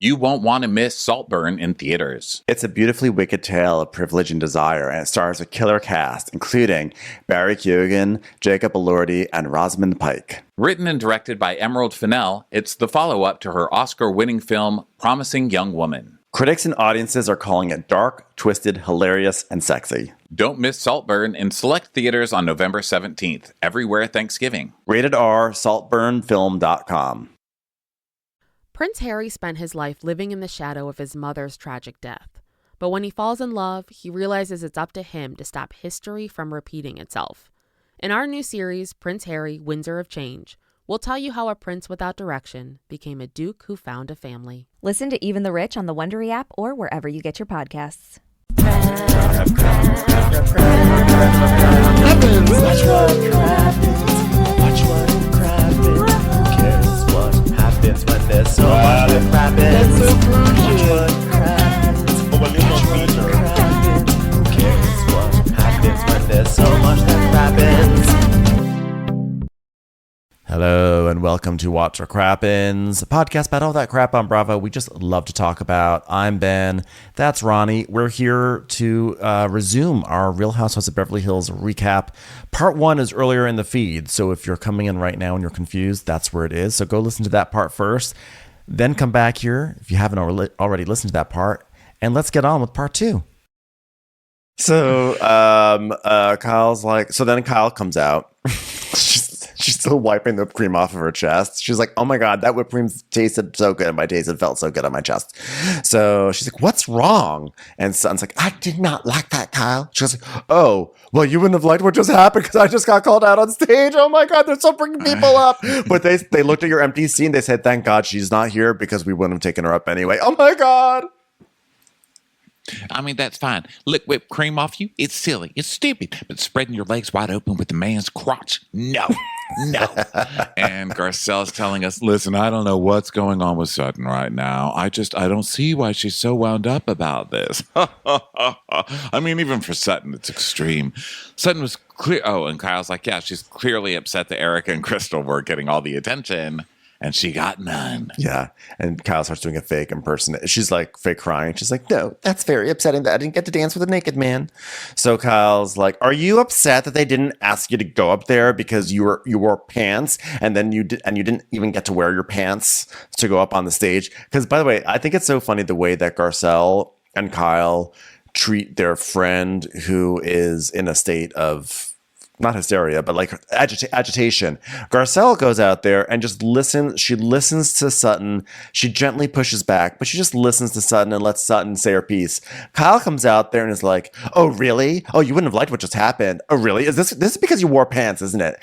You won't want to miss Saltburn in theaters. It's a beautifully wicked tale of privilege and desire, and it stars a killer cast, including Barry Keoghan, Jacob Elordi, and Rosamund Pike. Written and directed by Emerald Fennell, it's the follow-up to her Oscar-winning film, Promising Young Woman. Critics and audiences are calling it dark, twisted, hilarious, and sexy. Don't miss Saltburn in select theaters on November 17th, everywhere Thanksgiving. Rated R, saltburnfilm.com. Prince Harry spent his life living in the shadow of his mother's tragic death. But when he falls in love, he realizes it's up to him to stop history from repeating itself. In our new series, Prince Harry, Windsor of Change, we'll tell you how a prince without direction became a duke who found a family. Listen to Even the Rich on the Wondery app or wherever you get your podcasts. Happens when there's so much that happens. Watch what happens. Who cares what happens when there's so much that happens? Hello and welcome to Watch What Crappens, a podcast about all that crap on Bravo we just love to talk about. I'm Ben. That's Ronnie. We're here to resume our Real Housewives of Beverly Hills recap. Part 1 is earlier in the feed, so if you're coming in right now and you're confused, that's where it is. So go listen to that part first, then come back here if you haven't already listened to that part, and let's get on with part 2. So Kyle's like, so then Kyle comes out. She's still wiping the whipped cream off of her chest. She's like, oh my God, that whipped cream tasted so good. And my taste, it felt so good on my chest. So she's like, what's wrong? And Sutton's like, I did not like that, Kyle. She goes, oh, well, you wouldn't have liked what just happened because I just got called out on stage. Oh my God, they're so bringing people up. But they looked at your empty scene. They said, thank God she's not here because we wouldn't have taken her up anyway. Oh my God. I mean, that's fine. Lick whipped cream off you? It's silly. It's stupid. But spreading your legs wide open with the man's crotch? No. No. And Garcelle's telling us, listen, I don't know what's going on with Sutton right now. I don't see why she's so wound up about this. I mean, even for Sutton, it's extreme. Sutton was clear. Oh, and Kyle's like, yeah, she's clearly upset that Erica and Crystal were getting all the attention. And she got none. Yeah. And Kyle starts doing a fake impersonation. She's like fake crying. She's like, no, that's very upsetting that I didn't get to dance with a naked man. So Kyle's like, are you upset that they didn't ask you to go up there because you wore pants and then you didn't even get to wear your pants to go up on the stage? Because by the way, I think it's so funny the way that Garcelle and Kyle treat their friend who is in a state of not hysteria, but like agitation. Garcelle goes out there and just listens. She listens to Sutton. She gently pushes back, but she just listens to Sutton and lets Sutton say her piece. Kyle comes out there and is like, oh, really? Oh, you wouldn't have liked what just happened. Oh, really? This is because you wore pants, isn't it?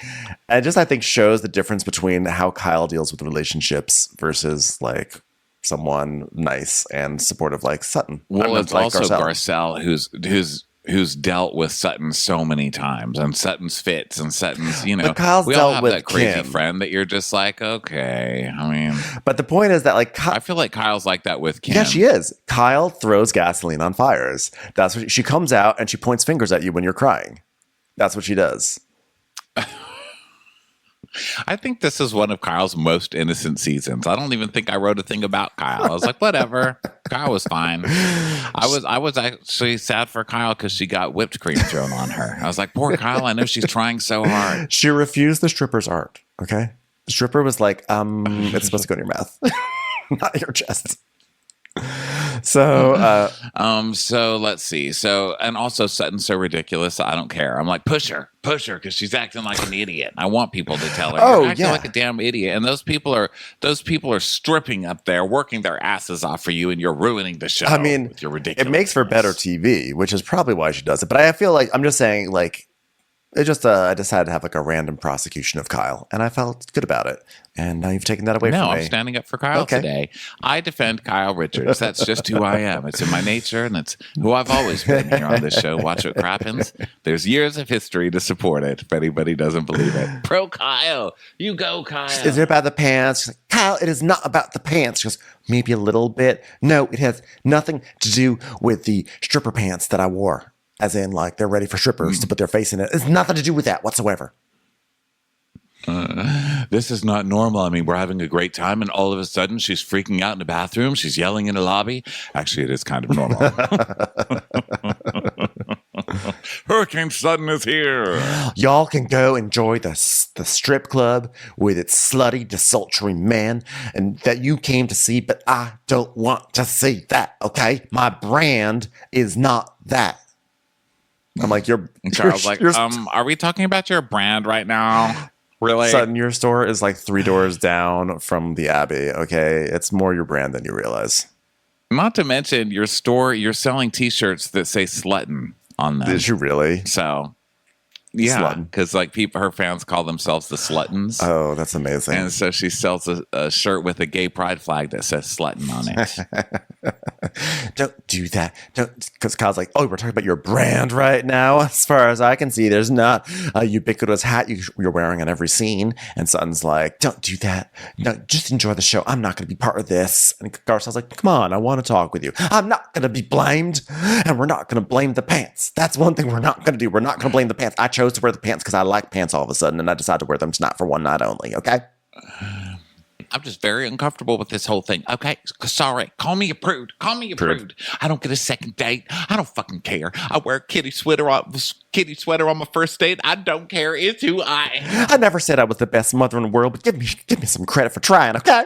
And it just, I think, shows the difference between how Kyle deals with relationships versus like someone nice and supportive like Sutton. Well, it's like also Garcelle who's dealt with Sutton so many times, and Sutton's fits, and Sutton's, you know, but Kyle's we all dealt have with that crazy Kim. friend that you're just like, okay. I mean, but the point is that like I feel like Kyle's like that with Kim. Yeah, she is. Kyle throws gasoline on fires. That's what she comes out and she points fingers at you when you're crying. That's what she does. I think this is one of Kyle's most innocent seasons. I don't even think I wrote a thing about Kyle. I was like, whatever. Kyle was fine. I was actually sad for Kyle because she got whipped cream thrown on her. I was like, poor Kyle. I know she's trying so hard. She refused the stripper's art. Okay, the stripper was like, it's supposed to go in your mouth, not your chest. So so let's see. So, and also Sutton's so ridiculous. I don't care. I'm like, push her, because she's acting like an idiot. I want people to tell her, you're acting like a damn idiot. And those people are stripping up there, working their asses off for you, and you're ruining the show. I mean, with your ridiculous. It makes for better TV, which is probably why she does it. But I feel like I'm just saying, like, it just I decided to have like a random prosecution of Kyle, and I felt good about it. And now you've taken that away from me. No, I'm standing up for Kyle today. I defend Kyle Richards. That's just who I am. It's in my nature, and it's who I've always been here on this show. Watch What Crappens. There's years of history to support it if anybody doesn't believe it. Pro Kyle. You go, Kyle. Is it about the pants? She's like, Kyle, it is not about the pants. She goes, maybe a little bit. No, it has nothing to do with the stripper pants that I wore. As in, like, they're ready for strippers to put their face in it. It's nothing to do with that whatsoever. This is not normal. I mean, we're having a great time, and all of a sudden, she's freaking out in the bathroom. She's yelling in the lobby. Actually, it is kind of normal. Hurricane Sutton is here. Y'all can go enjoy the strip club with its slutty, desultory men and that you came to see, but I don't want to see that, okay? My brand is not that. I'm like, And Charles like, are we talking about your brand right now? Really? Sutton, your store is like 3 doors down from the Abbey, okay? It's more your brand than you realize. Not to mention your store, you're selling T-shirts that say Slutton on them. Did you really? So, yeah, Slutton. because like her fans call themselves the Sluttons. Oh, that's amazing. And so she sells a shirt with a gay pride flag that says Slutton on it. Don't do that. Because Kyle's like, oh, we're talking about your brand right now. As far as I can see, there's not a ubiquitous hat you're wearing on every scene. And Sutton's like, don't do that. No, just enjoy the show. I'm not going to be part of this. And Garcelle's like, come on, I want to talk with you. I'm not going to be blamed. And we're not going to blame the pants. That's one thing we're not going to do. We're not going to blame the pants. I chose to wear the pants because I like pants all of a sudden. And I decided to wear them tonight for one night only. Okay? I'm just very uncomfortable with this whole thing. Okay, sorry. Call me a prude. Call me a prude. I don't get a second date. I don't fucking care. I wear a kitty sweater on my first date. I don't care. It's who I am. I never said I was the best mother in the world, but give me some credit for trying. Okay?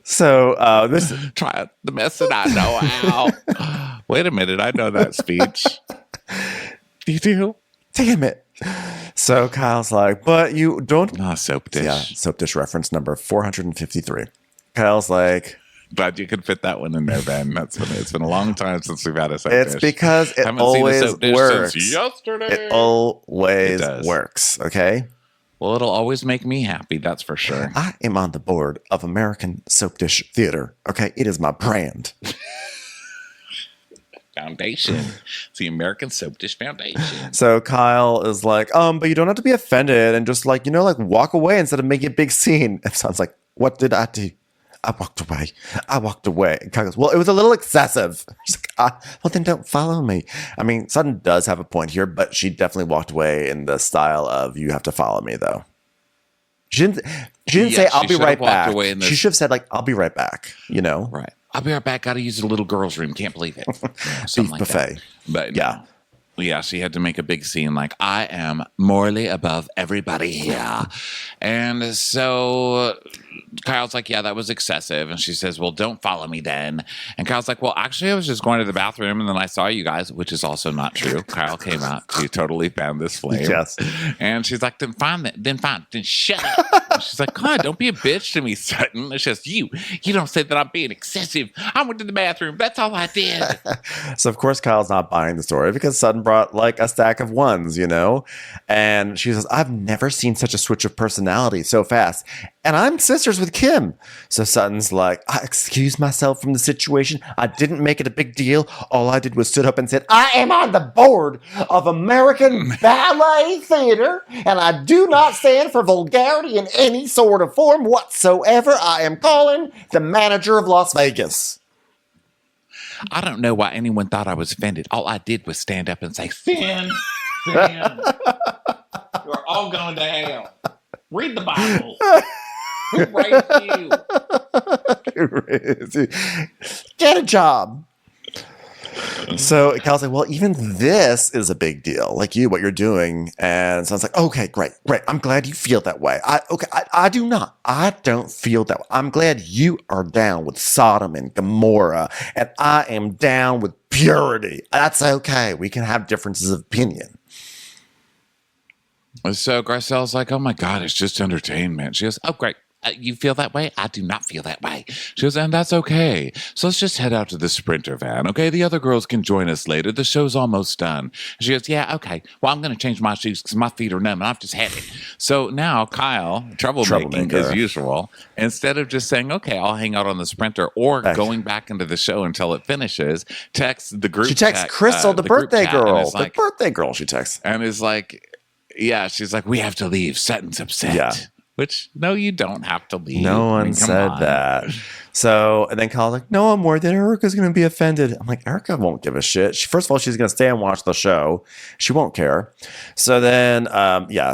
So this Try the best that I know how. Wait a minute. I know that speech. You do? Damn it. So Kyle's like, but you don't. Soap dish. Yeah, soap dish reference number 453. Kyle's like, Glad you could fit that one in there, Ben. It's been a long time since we've had a soap dish. it's because it Haven't seen a always soap dish works. since yesterday. It always It does. works. Okay. Well, it'll always make me happy. That's for sure. I am on the board of American Soap Dish Theater. Okay, it is my brand. Foundation. It's the American Soap Dish Foundation. So Kyle is like, but you don't have to be offended and just like, walk away instead of making a big scene. It sounds like, what did I do? I walked away. And Kyle goes, well, it was a little excessive. She's like, well, then don't follow me. I mean, Sutton does have a point here, but she definitely walked away in the style of, you have to follow me, though. She didn't say, I'll be right back. She should have said, like, I'll be right back, Right. I'll be right back. Got to use the little girl's room. Can't believe it. Something Beef like buffet. that. But Yeah. Yeah, she had to make a big scene like, I am morally above everybody here. And so Kyle's like, yeah, that was excessive. And she says, well, don't follow me then. And Kyle's like, well, actually, I was just going to the bathroom and then I saw you guys, which is also not true. Kyle came out. She totally found this flame. Yes. And she's like, then fine. Then shut up. And she's like, God, don't be a bitch to me, Sutton. It's just you. You don't say that I'm being excessive. I went to the bathroom. That's all I did. So, of course, Kyle's not buying the story because Sutton brought like a stack of ones, And she says, I've never seen such a switch of personality so fast. And I'm sisters with Kim. So Sutton's like, I excuse myself from the situation. I didn't make it a big deal. All I did was stood up and said, I am on the board of American Ballet Theater, and I do not stand for vulgarity in any sort of form whatsoever. I am calling the manager of Las Vegas. I don't know why anyone thought I was offended. All I did was stand up and say, Sin. You're all going to hell. Read the Bible. Who raised you? Get a job. So Kyle's like, well, even this is a big deal, like what you're doing. And so I was like, okay, great. I'm glad you feel that way. I do not. I don't feel that way. I'm glad you are down with Sodom and Gomorrah, and I am down with purity. That's okay. We can have differences of opinion. So Garcelle's like, oh my God, it's just entertainment. She goes, oh, great. You feel that way? I do not feel that way. She goes, and that's okay. So let's just head out to the Sprinter van, okay? The other girls can join us later. The show's almost done. She goes, yeah, okay. Well, I'm going to change my shoes because my feet are numb and I've just had it. So now Kyle, troublemaking as usual, instead of just saying, okay, I'll hang out on the Sprinter or going back into the show until it finishes, texts the group. She texts Crystal, the birthday girl. The birthday girl she texts. And is like, yeah, she's like, we have to leave. Sutton's upset. Yeah. Which, no, you don't have to leave. No one come said on. that. So, and then Kyle's like, no, I'm worried that Erica's going to be offended. I'm like, Erica won't give a shit. First of all, she's going to stay and watch the show. She won't care. So then,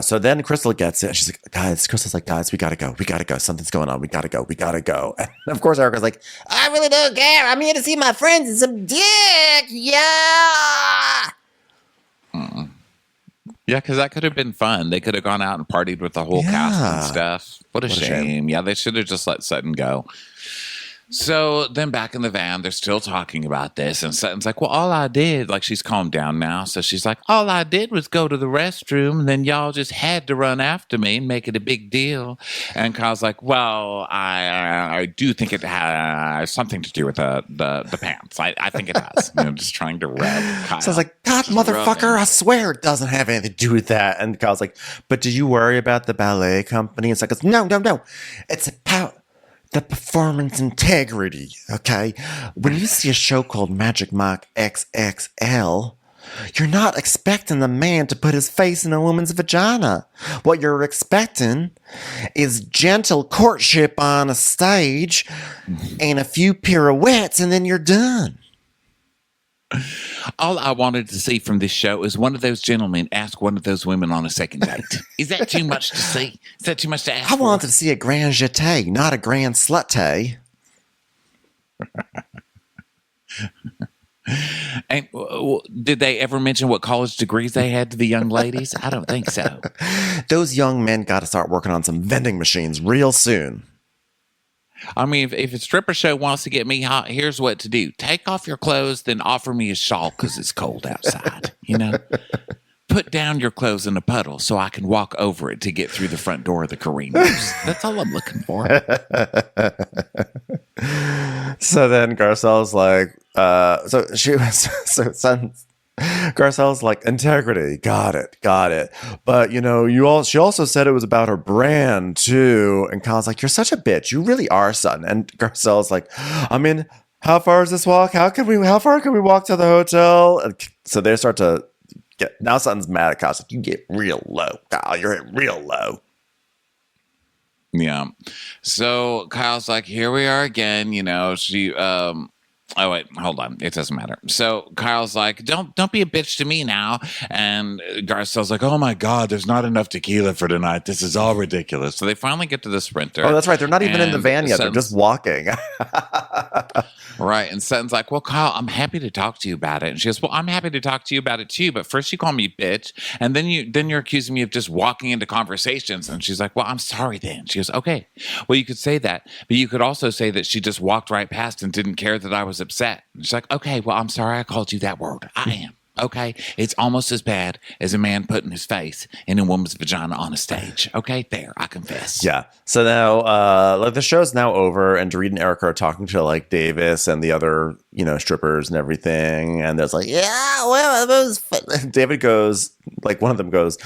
So then Crystal gets it. She's like, Crystal's like, guys, we got to go. We got to go. Something's going on. We got to go. We got to go. And of course, Erica's like, I really don't care. I'm here to see my friends and some dick. Yeah. Yeah, because that could have been fun. They could have gone out and partied with the whole cast and stuff. What a shame. Yeah, they should have just let Sutton go. So then back in the van, they're still talking about this. And Sutton's like, well, all I did, like she's calmed down now. So she's like, all I did was go to the restroom. And then y'all just had to run after me and make it a big deal. And Kyle's like, well, I do think it has something to do with the pants. I think it does. Just trying to rub Kyle. So I was like, God, motherfucker, I swear it doesn't have anything to do with that. And Kyle's like, but do you worry about the ballet company? It's like, no. It's about the performance integrity, okay? When you see a show called Magic Mike XXL, you're not expecting the man to put his face in a woman's vagina. What you're expecting is gentle courtship on a stage and a few pirouettes, and then you're done. All I wanted to see from this show is one of those gentlemen ask one of those women on a second date. Is that too much to see? Is that too much to ask I wanted to see a grand jeté, not a grand slutte. And did they ever mention what college degrees they had to the young ladies? I don't think so. Those young men got to start working on some vending machines real soon. I mean, if a stripper show wants to get me hot, here's what to do. Take off your clothes, then offer me a shawl because it's cold outside, Put down your clothes in a puddle so I can walk over it to get through the front door of the Carinos. That's all I'm looking for. So then Garcelle's like, Garcelle's like, integrity, got it. But she also said it was about her brand too. And Kyle's like, you're such a bitch. You really are, Sutton. And Garcelle's like, I mean, how far is this walk? How far can we walk to the hotel? And so they start to now Sutton's mad at Kyle. Like, you get real low, Kyle. You're at real low. Yeah. So Kyle's like, here we are again. She, oh, wait, hold on. It doesn't matter. So Kyle's like, don't be a bitch to me now. And Garcelle's like, oh my God, there's not enough tequila for tonight. This is all ridiculous. So they finally get to the Sprinter. Oh, that's right. They're not even in the van yet. They're just walking. Right. And Sutton's like, well, Kyle, I'm happy to talk to you about it. And she goes, well, I'm happy to talk to you about it too. But first you call me bitch. And then you're accusing me of just walking into conversations. And she's like, well, I'm sorry then. She goes, okay, well, you could say that. But you could also say that she just walked right past and didn't care that I was upset. And she's like, okay, well, I'm sorry I called you that word. I am. Okay, it's almost as bad as a man putting his face in a woman's vagina on a stage. Okay, there, I confess. Yeah. So now, the show's now over, and Dorit and Erica are talking to like Davis and the other, strippers and everything. And there's like, yeah, well, those. David goes, like, one of them goes,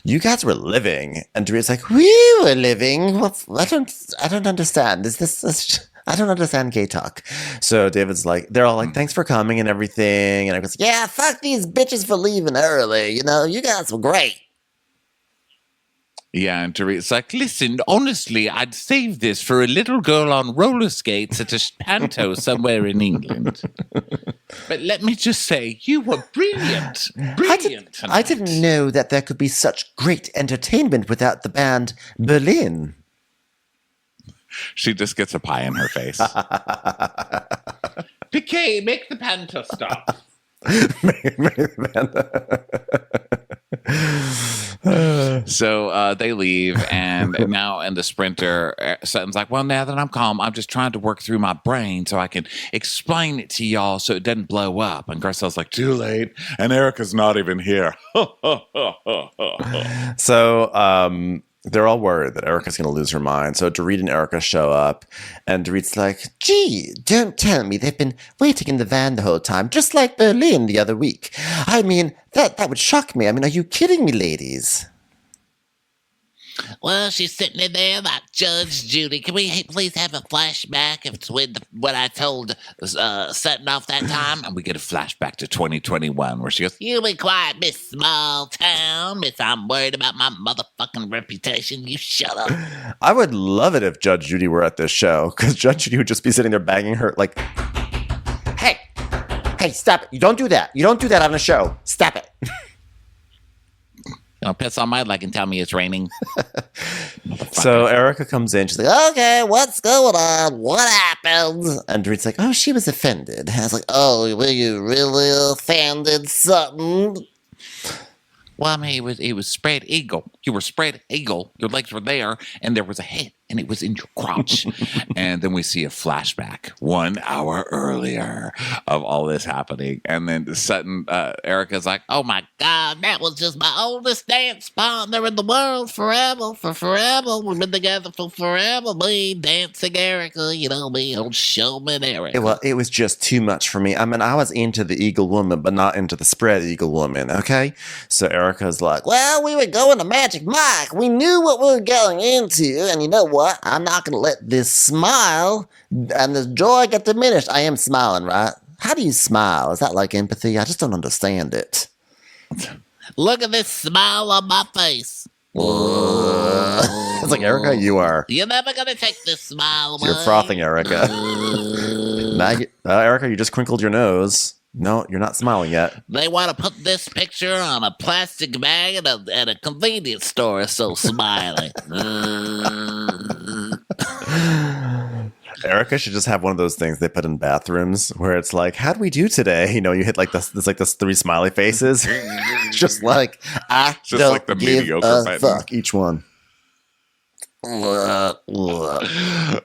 "You guys were living," and Dorit's like, "We were living." Well, I don't understand. Is this? I don't understand gay talk. So David's like, they're all like, thanks for coming and everything. And I goes, yeah, fuck these bitches for leaving early. You guys were great. Yeah, and Dorit's like, listen, honestly, I'd save this for a little girl on roller skates at a panto somewhere in England. But let me just say, you were brilliant. Brilliant. I didn't know that there could be such great entertainment without the band Berlin. She just gets a pie in her face. Piquet, make the panto stop. So they leave, and now in the Sprinter, Sutton's like, well, now that I'm calm, I'm just trying to work through my brain so I can explain it to y'all so it doesn't blow up. And Garcelle's like, too late, and Erica's not even here. So they're all worried that Erica's going to lose her mind. So Dorit and Erica show up, and Dorit's like, gee, don't tell me they've been waiting in the van the whole time, just like Berlin the other week. I mean, that would shock me. I mean, are you kidding me, ladies? Well, she's sitting in there like Judge Judy. Can we please have a flashback if it's when I told Sutton off that time? And we get a flashback to 2021 where she goes, You be quiet, Miss Small Town. Miss, I'm worried about my motherfucking reputation. You shut up. I would love it if Judge Judy were at this show, because Judge Judy would just be sitting there banging her like, hey, stop it. You don't do that. You don't do that on a show. Stop it. Don't piss on my leg and tell me it's raining. So Erica comes in. She's like, okay, what's going on? What happened? And Dorit's like, oh, she was offended. I was like, oh, were you really offended, Sutton? well, I mean, it was spread eagle. You were spread eagle. Your legs were there, and there was a head, and it was in your crotch. And then we see a flashback 1 hour earlier of all this happening. And then Sutton, Erica's like, Oh my God, that was just my oldest dance partner in the world forever. We've been together for forever. Me, dancing Erica, you know me, old showman Erica. Well, it was just too much for me. I mean, I was into the Eagle Woman, but not into the spread Eagle Woman, okay? So Erica's like, well, we were going to Magic Mike. We knew what we were going into, and you know what? I'm not going to let this smile and this joy get diminished. I am smiling, right? How do you smile? Is that like empathy? I just don't understand it. Look at this smile on my face. It's like, Erica, you are. You're never going to take this smile away. You're frothing, Erica. Erica, you just crinkled your nose. No, you're not smiling yet. They want to put this picture on a plastic bag at a convenience store. So smiley. Erica should just have one of those things they put in bathrooms where it's like, how'd we do today? You know, you hit like this, there's like this 3 smiley faces. Just like, I just don't like the give mediocre a button. fuck, each one. that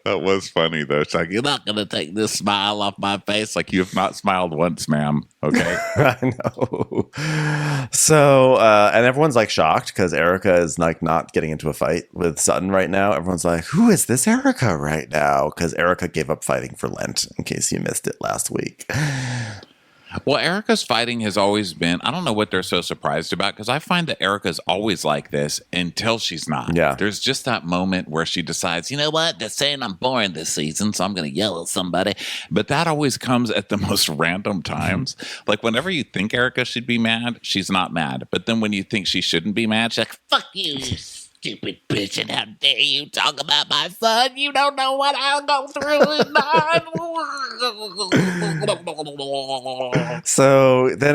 was funny, though. It's like, You're not going to take this smile off my face. Like, you have not smiled once, ma'am. Okay. I know. So, and everyone's like shocked because Erica is like not getting into a fight with Sutton right now. Everyone's like, who is this Erica right now? Because Erica gave up fighting for Lent, in case you missed it last week. Well, Erica's fighting has always been, I don't know what they're so surprised about, because I find that Erica's always like this until she's not. Yeah. There's just that moment where she decides, You know what? They're saying I'm boring this season, so I'm going to yell at somebody. but that always comes at the most random times. Like, whenever you think Erica should be mad, she's not mad. But then when you think she shouldn't be mad, she's like, Fuck you, you stupid bitch, and how dare you talk about my son? You don't know what I'll go through in mine. So then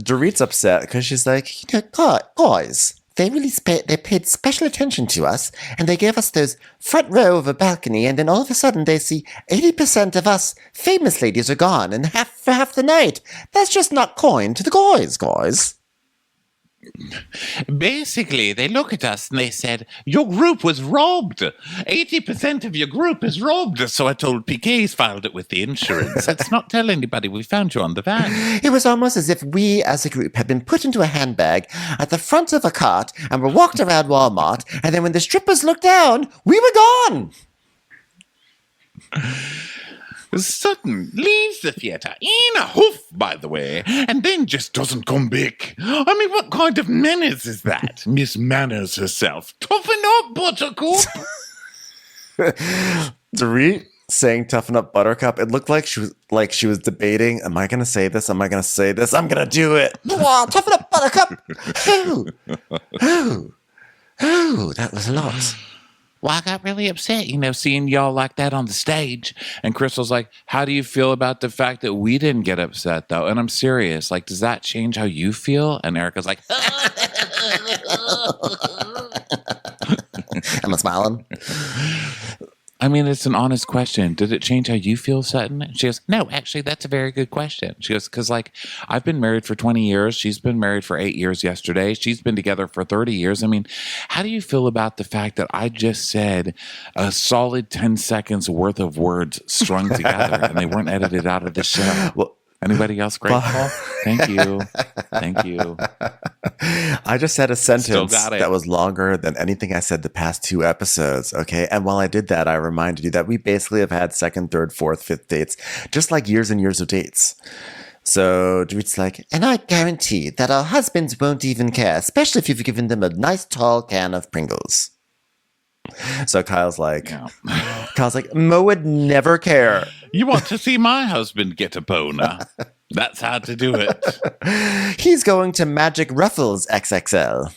Dorit's upset because she's like, you know, guys, they really they paid special attention to us, and they gave us those front row of a balcony, and then all of a sudden they see 80% of us famous ladies are gone, and for half the night. That's just not kind to the guys. basically, they look at us and they said, your group was robbed. 80% of your group is robbed. So I told PK he's filed it with the insurance. Let's not tell anybody we found you on the van. It was almost as if we as a group had been put into a handbag at the front of a cart and were walked around Walmart, and then when the strippers looked down, we were gone. Sutton leaves the theatre in a hoof, by the way, and then just doesn't come back. I mean, what kind of manners is that? Miss Manners herself. Toughen up, Buttercup. Dorit saying "toughen up, Buttercup." It looked like she was debating. Am I going to say this? Am I going to say this? I'm going to do it. Wow, toughen up, Buttercup. Oh, that was a lot. Well, I got really upset, seeing y'all like that on the stage. And Crystal's like, how do you feel about the fact that we didn't get upset, though? And I'm serious. Like, does that change how you feel? And Erica's like, Am I smiling? I mean, it's an honest question. Did it change how you feel, Sutton? And she goes, no, actually, that's a very good question. She goes, because, I've been married for 20 years. She's been married for 8 years yesterday. She's been together for 30 years. I mean, how do you feel about the fact that I just said a solid 10 seconds worth of words strung together and they weren't edited out of the show? Well, anybody else grateful? Thank you. I just said a sentence got it. that was longer than anything I said the past 2 episodes, okay? And while I did that, I reminded you that we basically have had 2nd, 3rd, 4th, 5th dates, just like years and years of dates. So Dorit's like, and I guarantee that our husbands won't even care, especially if you've given them a nice tall can of Pringles. So Kyle's like, Mo would never care. You want to see my husband get a boner? That's how to do it. He's going to Magic Ruffles XXL.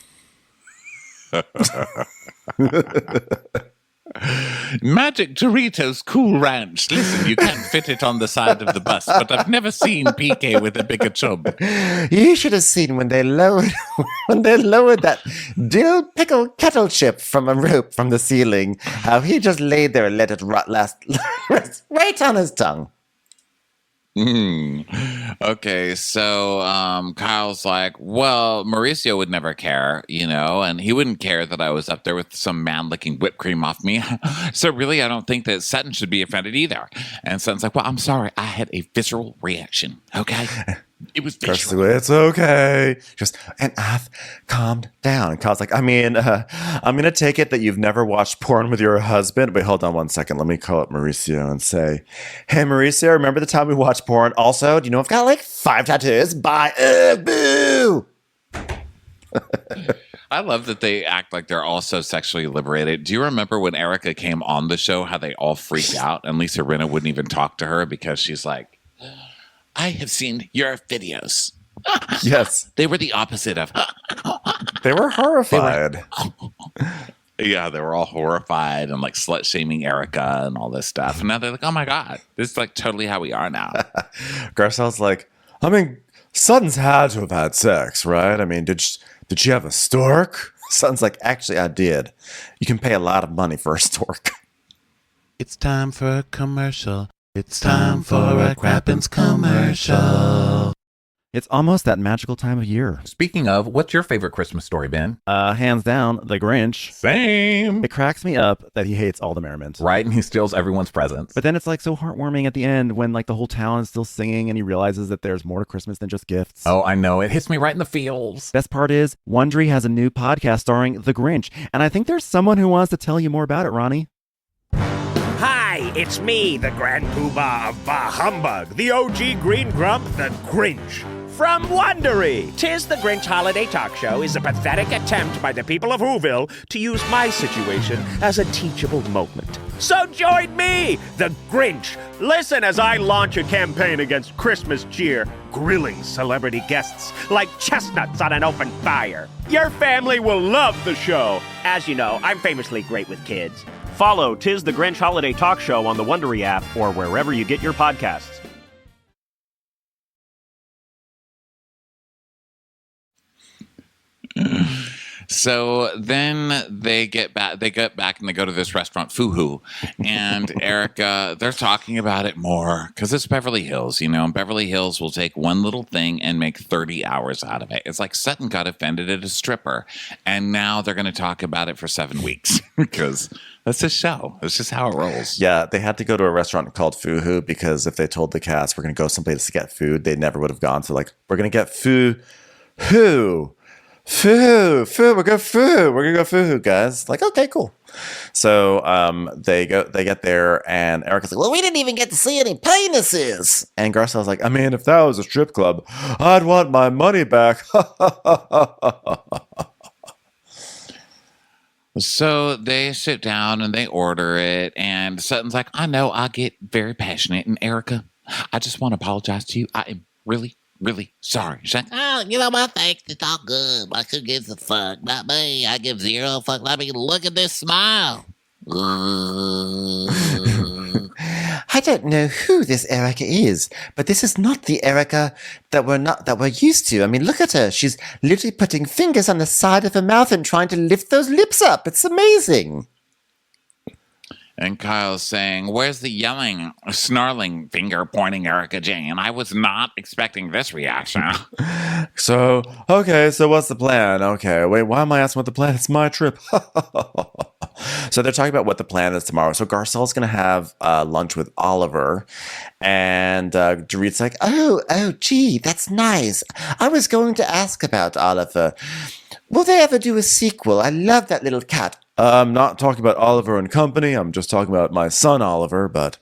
Magic Doritos Cool Ranch. Listen, you can't fit it on the side of the bus, but I've never seen PK with a bigger chub. You should have seen when they lowered that dill pickle kettle chip from a rope from the ceiling. How he just laid there and let it rest right on his tongue. Okay, so Kyle's like, well, Mauricio would never care, and he wouldn't care that I was up there with some man licking whipped cream off me. So really, I don't think that Sutton should be offended either. And Sutton's like, well, I'm sorry. I had a visceral reaction, okay? It was visceral. It's okay. And I've calmed down. Kyle's like, I'm going to take it that you've never watched porn with your husband. Wait, hold on one second. Let me call up Mauricio and say, hey, Mauricio, remember the time we watched porn? Also, do you know I've got like 5 tattoos? Bye. Boo. I love that they act like they're all so sexually liberated. Do you remember when Erica came on the show, how they all freaked out and Lisa Rinna wouldn't even talk to her because she's like, I have seen your videos. Yes. They were the opposite of. They were horrified. Yeah, they were all horrified and like slut shaming Erica and all this stuff. And now they're like, oh my God, this is like totally how we are now. Garcelle's like, Sutton's had to have had sex, right? Did she have a stork? Sutton's like, actually, I did. You can pay a lot of money for a stork. It's time for a commercial. It's time for a Crappens commercial. It's almost that magical time of year. Speaking of, what's your favorite Christmas story, Ben? Hands down, The Grinch. Same. It cracks me up that he hates all the merriment. Right, and he steals everyone's presents. But then it's like so heartwarming at the end when like the whole town is still singing and he realizes that there's more to Christmas than just gifts. Oh, I know. It hits me right in the feels. Best part is, Wondery has a new podcast starring The Grinch. And I think there's someone who wants to tell you more about it, Ronnie. Hi, it's me, the Grand Poobah of Bah Humbug, the OG Green Grump, the Grinch. From Wondery, 'Tis the Grinch Holiday Talk Show is a pathetic attempt by the people of Whoville to use my situation as a teachable moment. So join me, the Grinch. Listen as I launch a campaign against Christmas cheer, grilling celebrity guests like chestnuts on an open fire. Your family will love the show. As you know, I'm famously great with kids. Follow 'Tis the Grinch Holiday Talk Show on the Wondery app or wherever you get your podcasts. So then they get back and they go to this restaurant, Fuhu, and Erica, they're talking about it more because it's Beverly Hills, and Beverly Hills will take one little thing and make 30 hours out of it. It's like Sutton got offended at a stripper, and now they're going to talk about it for 7 weeks because that's the show. It's just how it rolls. Yeah, they had to go to a restaurant called Fuhu because if they told the cast we're going to go someplace to get food, they never would have gone. So like, we're going to get Fuhu. We're gonna go Fuhu, guys. Like, okay, cool. So they get there, and Erica's like, well, we didn't even get to see any penises. And Garcelle's like, if that was a strip club, I'd want my money back. So they sit down and they order it, and Sutton's like, I know I get very passionate, and Erica, I just want to apologize to you. I am really sorry. She's like, Oh, my thanks. It's all good. But who gives a fuck? Not me. I give zero fuck. Let me look at this smile. I don't know who this Erica is, but this is not the Erica that we're used to. Look at her. She's literally putting fingers on the side of her mouth and trying to lift those lips up. It's amazing. and Kyle's saying, where's the yelling, snarling, finger-pointing Erica Jane? I was not expecting this reaction. So what's the plan? Okay, wait, why am I asking what the plan is? It's my trip. So they're talking about what the plan is tomorrow. So Garcelle's going to have lunch with Oliver. And Dorit's like, oh, gee, that's nice. I was going to ask about Oliver. Will they ever do a sequel? I love that little cat. I'm not talking about Oliver and Company. I'm just talking about my son, Oliver, but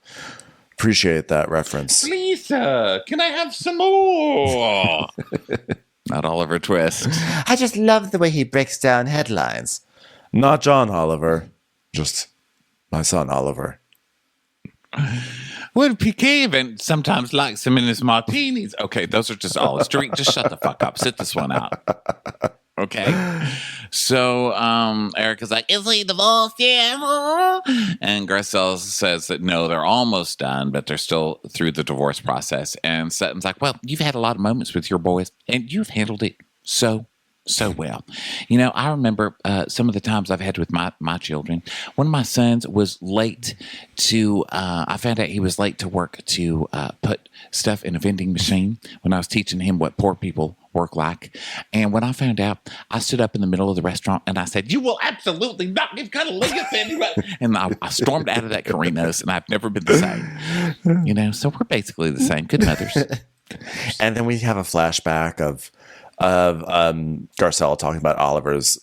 appreciate that reference. Lisa, can I have some more? Not Oliver Twist. I just love the way he breaks down headlines. Not John Oliver. Just my son, Oliver. Well, PK even sometimes likes him in his martinis. Okay, those are just olives. Dorit, just shut the fuck up. Sit this one out. Okay. So Erica's like, is he divorced? Yeah. And Garcelle says that no, they're almost done, but they're still through the divorce process. And Sutton's like, well, you've had a lot of moments with your boys, and you've handled it so well. You know, I remember some of the times I've had with my children. One of my sons was late to, I found out he was late to work to put stuff in a vending machine when I was teaching him what poor people work like. And when I found out, I stood up in the middle of the restaurant and I said, you will absolutely not give cunnilingus anyway. And I stormed out of that Carino's, and I've never been the same. You know, so we're basically the same. Good mothers. And then we have a flashback of Garcelle talking about Oliver's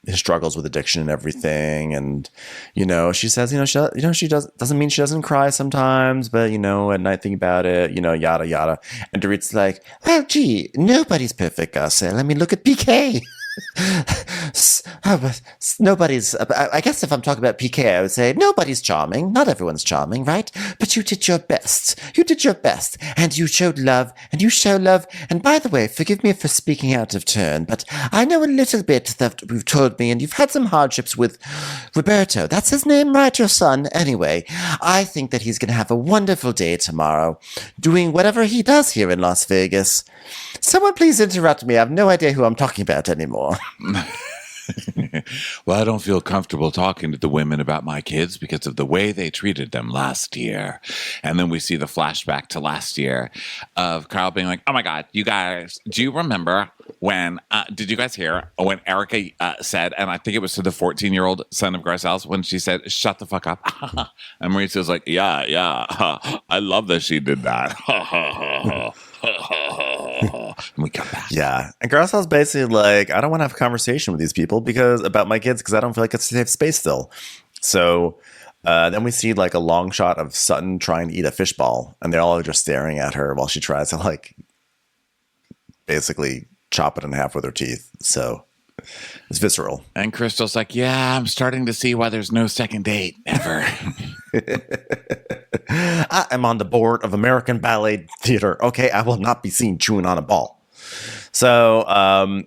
his struggles with addiction and everything, and she says she doesn't mean she doesn't cry sometimes, but at night thinking about it, yada yada. And Dorit's like, well, gee, nobody's perfect, Garcelle. I mean, look at PK. Nobody's. I guess if I'm talking about PK, I would say nobody's charming. Not everyone's charming, right? But you did your best. You did your best, and you showed love, and you show love. And by the way, forgive me for speaking out of turn, but I know a little bit that you've told me, and you've had some hardships with Roberto. That's his name, right? Your son. Anyway, I think that he's going to have a wonderful day tomorrow, doing whatever he does here in Las Vegas. Someone please interrupt me. I have no idea who I'm talking about anymore. Well, I don't feel comfortable talking to the women about my kids because of the way they treated them last year. And then we see the flashback to last year of Kyle being like, oh my God, you guys, do you remember when, did you guys hear when Erica said, and I think it was to the 14-year-old son of Garcelle's, when she said, shut the fuck up. And Mauricio's like, yeah, I love that she did that. And we come back. Yeah. And Garcelle's basically like, I don't want to have a conversation with these people about my kids because I don't feel like it's a safe space still. So then we see like a long shot of Sutton trying to eat a fishball, and they're all just staring at her while she tries to like basically chop it in half with her teeth. So it's visceral. And Crystal's like, yeah, I'm starting to see why there's no second date ever. I am on the board of American Ballet Theater. Okay, I will not be seen chewing on a ball. So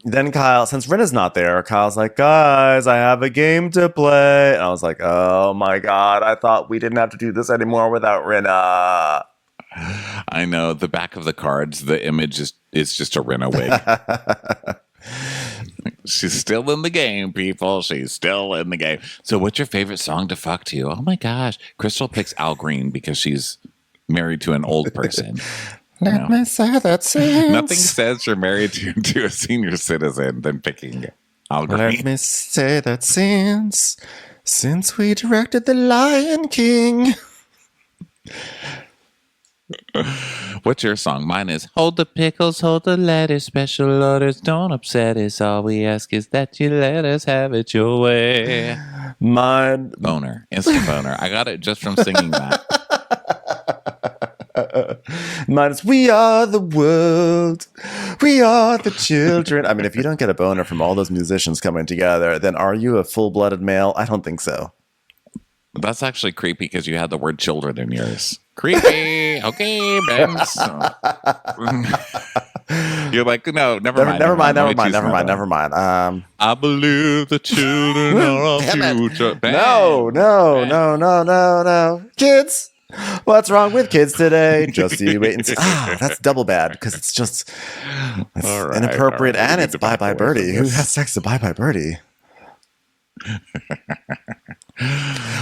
then Kyle, since Rinna's not there, Kyle's like, guys, I have a game to play. And I was like, oh my God, I thought we didn't have to do this anymore without Rinna. I know, the back of the cards, the image is just a Rinna wig. She's still in the game, people. She's still in the game. So what's your favorite song to fuck to? Oh my gosh. Crystal picks Al Green because she's married to an old person. Let me say that since. Nothing says you're married to a senior citizen than picking Al Green. Let me say that since we directed The Lion King. What's your song? Mine is hold the pickles, hold the lettuce, special orders, don't upset us. All we ask is that you let us have it your way. Mine. Boner. Instant boner. I got it just from singing that. Mine is we are the world. We are the children. I mean, if you don't get a boner from all those musicians coming together, then are you a full-blooded male? I don't think so. That's actually creepy because you had the word children in yours. Creepy. Okay, Benz. You're like, no, never mind. I believe the children are our future. No. Kids, what's wrong with kids today? Just you wait and see. That's double bad because it's just inappropriate, and it's Bye Bye Birdie. Who has sex to Bye Bye Birdie?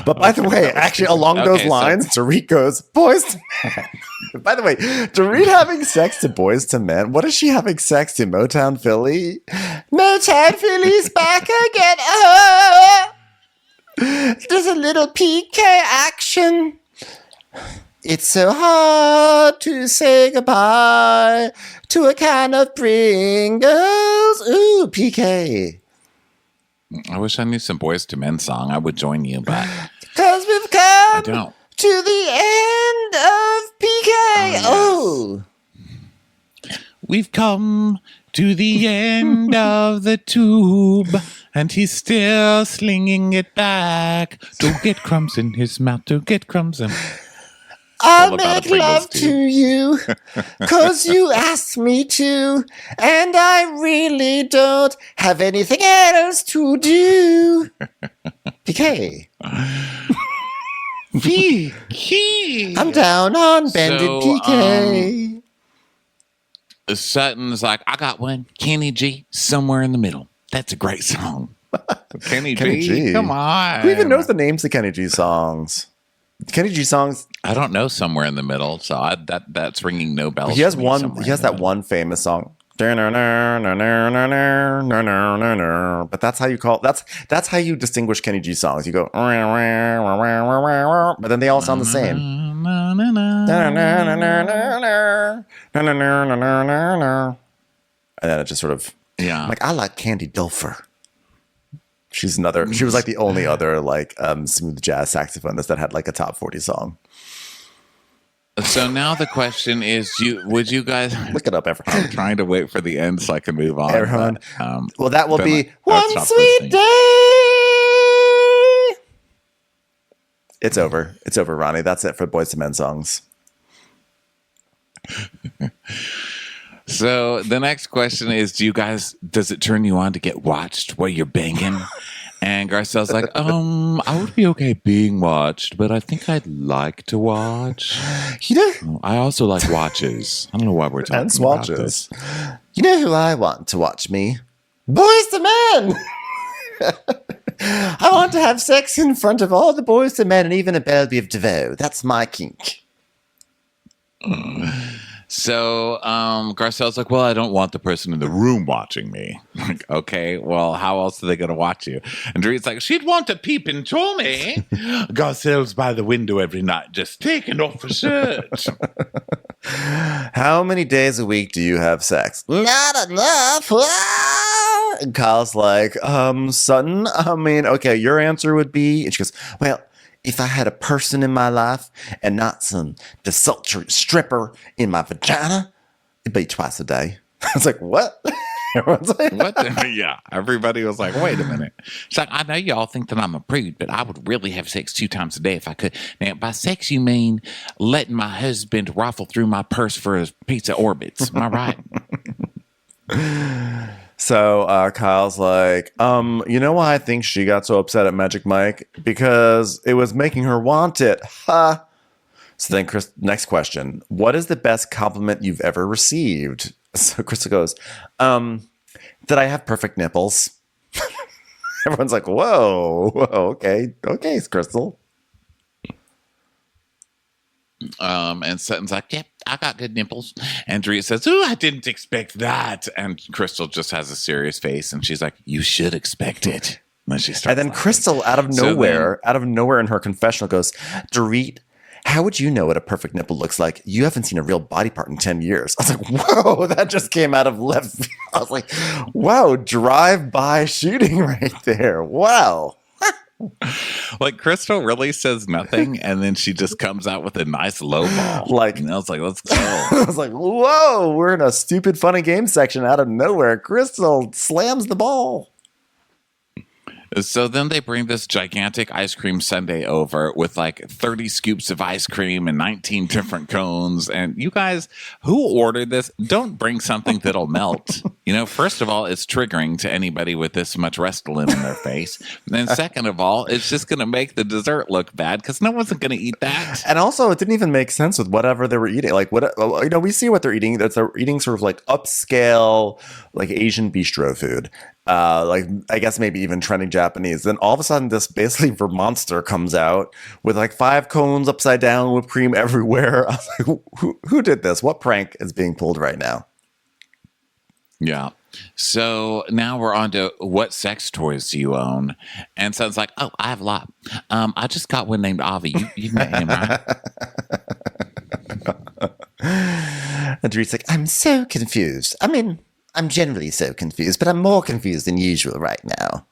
But by the way, actually along those lines, Dorit goes, Boys to Men. By the way, Dorit having sex to Boys to Men. What is she having sex to? Motown Philly? Motown Philly's back again. Oh, there's a little PK action. It's so hard to say goodbye to a can of Pringles. Ooh, PK. I wish I knew some Boys to Men song. I would join you, but because we've come to the end of PK. Oh, we've come to the end of the tube. and he's still slinging it back. Don't get crumbs in his mouth. Don't get crumbs in. I'll make love to you, 'cause you asked me to, and I really don't have anything else to do. PK. I'm down on bended PK. Sutton's like, I got one. Kenny G, Somewhere in the Middle. That's a great song. Kenny G, come on. Who even knows the names of Kenny G songs? Kenny G songs. I don't know Somewhere in the Middle, so that's ringing no bells. He has for me, one. Somewhere He has in the that Middle. one famous song. But that's how you call. That's how you distinguish Kenny G songs. You go, but then they all sound the same. And then it just sort of. Yeah. Like, I like Candy Dulfer. She was like the only other like smooth jazz saxophonist that had like a top 40 song. So now the question is, would you guys Look it up, everyone. I'm trying to wait for the end so I can move on. Everyone. But, Well, that will then be I'll one stop sweet listening. day. It's over. It's over, Ronnie. That's it for Boys to Men songs. So the next question is, does it turn you on to get watched while you're banging? And Garcelle's like, I would be okay being watched, but I think I'd like to watch. You know, I also like watches. I don't know why we're talking And about swatches. this. you know who I want to watch me? Boys to Men. I want to have sex in front of all the Boys to Men and even a Bellevue of DeVoe. That's my kink. So Garcelle's like, well, I don't want the person in the room watching me. Like, okay, well, how else are they going to watch you? And Dorit's like, she'd want to peep into me. Garcelle's by the window every night, just taking off her shirt. How many days a week do you have sex? Not enough. Ah! And Kyle's like, Sutton, I mean, okay, your answer would be, and she goes, Well, if I had a person in my life and not some desultory stripper in my vagina, it'd be twice a day. I was like, what? Everyone's like, What? Yeah, everybody was like, wait a minute. She's like, I know y'all think that I'm a prude, but I would really have sex 2 times a day if I could. Now, by sex, you mean letting my husband rifle through my purse for his pizza orbits. Am I right? So Kyle's like, you know why I think she got so upset at Magic Mike? Because it was making her want it. Ha. So then Chris, next question. What is the best compliment you've ever received? So Crystal goes, that I have perfect nipples. Everyone's like, whoa, okay, Crystal. And Sutton's like, yep, I got good nipples. And Drea says, ooh, I didn't expect that. And Crystal just has a serious face, and she's like, you should expect it. And then she starts And then laughing. Crystal, out of So nowhere in her confessional goes, Dorit, how would you know what a perfect nipple looks like? You haven't seen a real body part in 10 years. I was like, whoa, that just came out of left field. I was like, wow, drive-by shooting right there. Wow. Like, Crystal really says nothing, and then she just comes out with a nice low ball. Like- and I was like, let's go. I was like, whoa, we're in a stupid, funny game section out of nowhere. Crystal slams the ball. So then they bring this gigantic ice cream sundae over with like 30 scoops of ice cream and 19 different cones. And you guys who ordered this, don't bring something that'll melt. You know, first of all, it's triggering to anybody with this much Restylane in their face. And then second of all, it's just going to make the dessert look bad because no one's going to eat that. And also, it didn't even make sense with whatever they were eating. Like, what, you know, we see what they're eating. They're eating sort of like upscale, like Asian bistro food. Like, I guess maybe even trending Japanese. Then all of a sudden, this basically Vermonster comes out with like 5 cones upside down, whipped cream everywhere. I was like, who did this? What prank is being pulled right now? Yeah. So now we're on to what sex toys do you own? And Son's like, oh, I have a lot. I just got one named Avi. You met him, right? And Dorit's like, I'm so confused. I mean, I'm generally so confused, but I'm more confused than usual right now.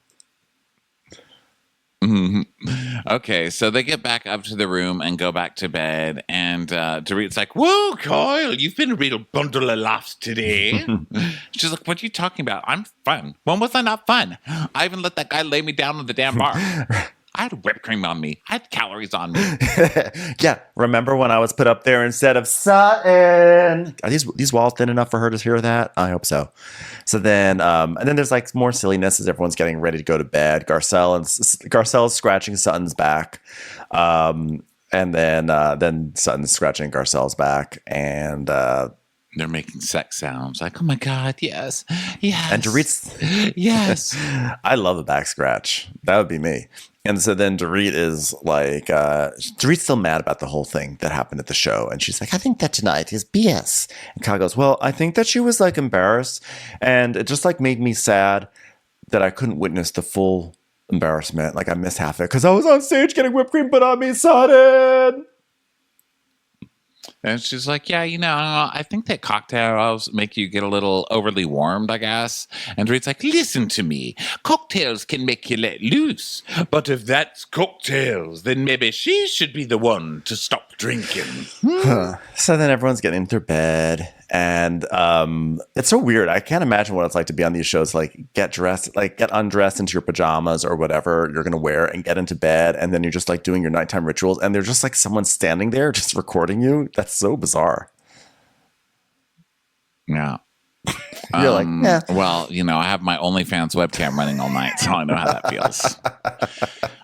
Okay, so they get back up to the room and go back to bed. And Dorit's like, whoa, Kyle, you've been a real bundle of laughs today. She's like, what are you talking about? I'm fun. When was I not fun? I even let that guy lay me down on the damn bar. I had whipped cream on me. I had calories on me. Yeah, remember when I was put up there instead of Sutton? Are these walls thin enough for her to hear that? I hope so. So then, and then there's like more silliness as everyone's getting ready to go to bed. Garcelle's scratching Sutton's back, and then Sutton's scratching Garcelle's back, and they're making sex sounds like, oh my God, yes, yes. And Dorit's, yes. I love a back scratch. That would be me. And so then Dorit is like, Dorit's still mad about the whole thing that happened at the show. And she's like, I think that tonight is BS. And Kyle goes, well, I think that she was like embarrassed. And it just like made me sad that I couldn't witness the full embarrassment. Like I missed half of it because I was on stage getting whipped cream put on me, Sutton. And she's like, yeah, I think that cocktails make you get a little overly warmed, I guess. And Dorit's like, listen to me. Cocktails can make you let loose. But if that's cocktails, then maybe she should be the one to stop drinking. So then everyone's getting into their bed. And it's so weird. I can't imagine what it's like to be on these shows, like get undressed into your pajamas or whatever you're going to wear and get into bed. And then you're just like doing your nighttime rituals. And there's just like someone standing there just recording you. That's so bizarre. Yeah. You're like, yeah. Well, I have my OnlyFans webcam running all night, so I know how that feels.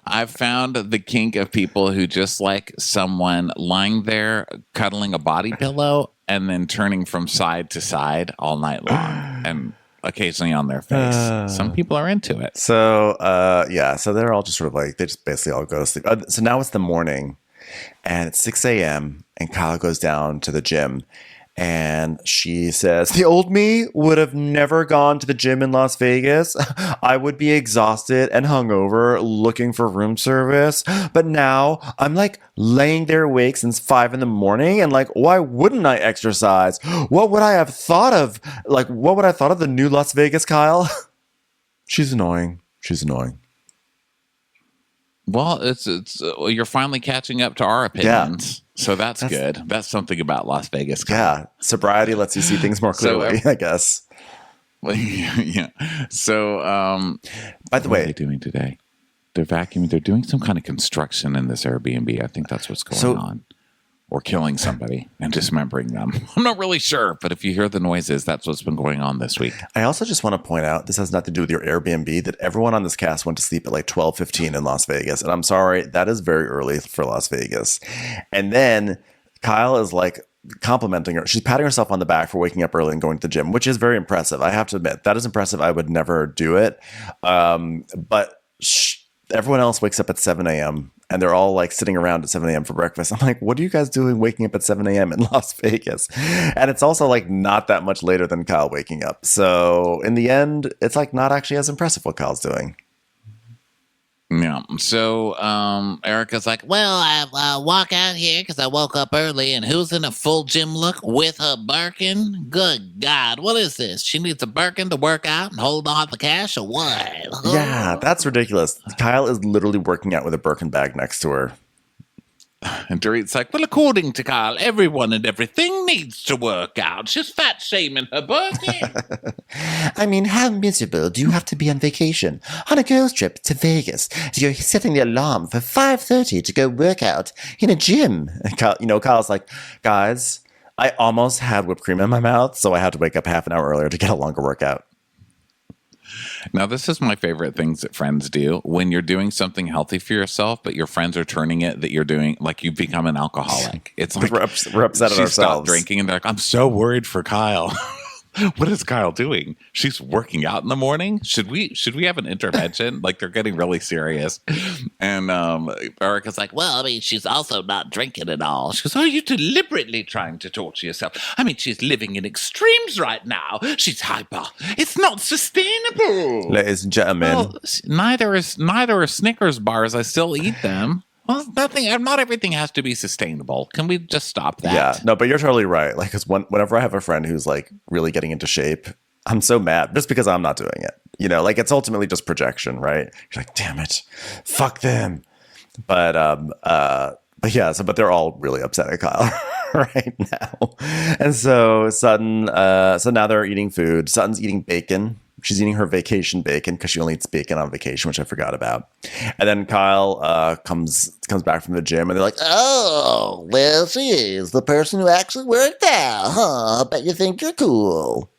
I've found the kink of people who just like someone lying there cuddling a body pillow and then turning from side to side all night long and occasionally on their face. Some people are into it. So, so they're all just sort of like, they just basically all go to sleep. So now it's the morning and it's 6 a.m. and Kyle goes down to the gym. And she says, the old me would have never gone to the gym in Las Vegas. I would be exhausted and hungover looking for room service. But now I'm like laying there awake since 5 a.m. and like, why wouldn't I exercise? What would I have thought of? Like, what would I thought of the new Las Vegas, Kyle? She's annoying. Well, it's you're finally catching up to our opinions. Yeah. So that's good. That's something about Las Vegas. Yeah. Sobriety lets you see things more clearly, I guess. Yeah. So, by the way, what are they doing today? They're vacuuming. They're doing some kind of construction in this Airbnb. I think that's what's going on. Or killing somebody and dismembering them. I'm not really sure, but if you hear the noises, that's what's been going on this week. I also just want to point out, this has nothing to do with your Airbnb, that everyone on this cast went to sleep at like 12:15 in Las Vegas. And I'm sorry, that is very early for Las Vegas. And then Kyle is like complimenting her. She's patting herself on the back for waking up early and going to the gym, which is very impressive. I have to admit, that is impressive. I would never do it. But everyone else wakes up at 7 a.m. and they're all like sitting around at 7 a.m. for breakfast. I'm like, what are you guys doing waking up at 7 a.m. in Las Vegas? And it's also like not that much later than Kyle waking up. So in the end, it's like not actually as impressive what Kyle's doing. Yeah. So Erica's like, well, I walk out here because I woke up early, and who's in a full gym look with her Birkin? Good God, what is this? She needs a Birkin to work out and hold on the cash or what? Yeah, that's ridiculous. Kyle is literally working out with a Birkin bag next to her. And Dorit's like, well, according to Kyle, everyone and everything needs to work out. She's fat shaming her Birkin. I mean, how miserable do you have to be on vacation? On a girls' trip to Vegas, you're setting the alarm for 5:30 to go work out in a gym. And Kyle's like, guys, I almost had whipped cream in my mouth, so I had to wake up half an hour earlier to get a longer workout. Now, this is my favorite things that friends do. When you're doing something healthy for yourself, but your friends are turning it that you're doing, like you've become an alcoholic. It's like we're upset at ourselves. Stopped drinking, and they're like, I'm so worried for Kyle. What is Kyle doing? She's working out in the morning. Should we have an intervention? Like they're getting really serious. And Erica's like, well, I mean, she's also not drinking at all. She goes, are you deliberately trying to torture yourself? I mean, she's living in extremes right now. She's hyper. It's not sustainable. Ladies and gentlemen. Well, neither are Snickers bars. I still eat them. Well, not everything has to be sustainable. Can we just stop that? Yeah, no, but you're totally right. Like, because whenever I have a friend who's like really getting into shape, I'm so mad just because I'm not doing it. You know, like it's ultimately just projection, right? You're like, damn it, fuck them. But yeah, but they're all really upset at Kyle right now. And so Sutton, so now they're eating food. Sutton's eating bacon. She's eating her vacation bacon because she only eats bacon on vacation, which I forgot about. And then Kyle comes back from the gym, and they're like, Oh, there she is, the person who actually worked out, huh? I bet you think you're cool.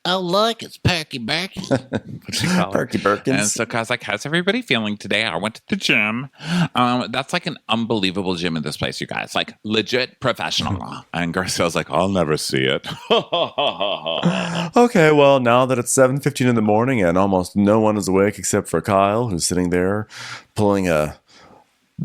Oh, look, it's Perky Berky. Perky Birkins. And so Kyle's like, how's everybody feeling today? I went to the gym. That's like an unbelievable gym in this place, you guys. Like legit professional. And Garcelle's like, I'll never see it. Okay, well, now that it's 7:15 in the morning and almost no one is awake except for Kyle, who's sitting there pulling a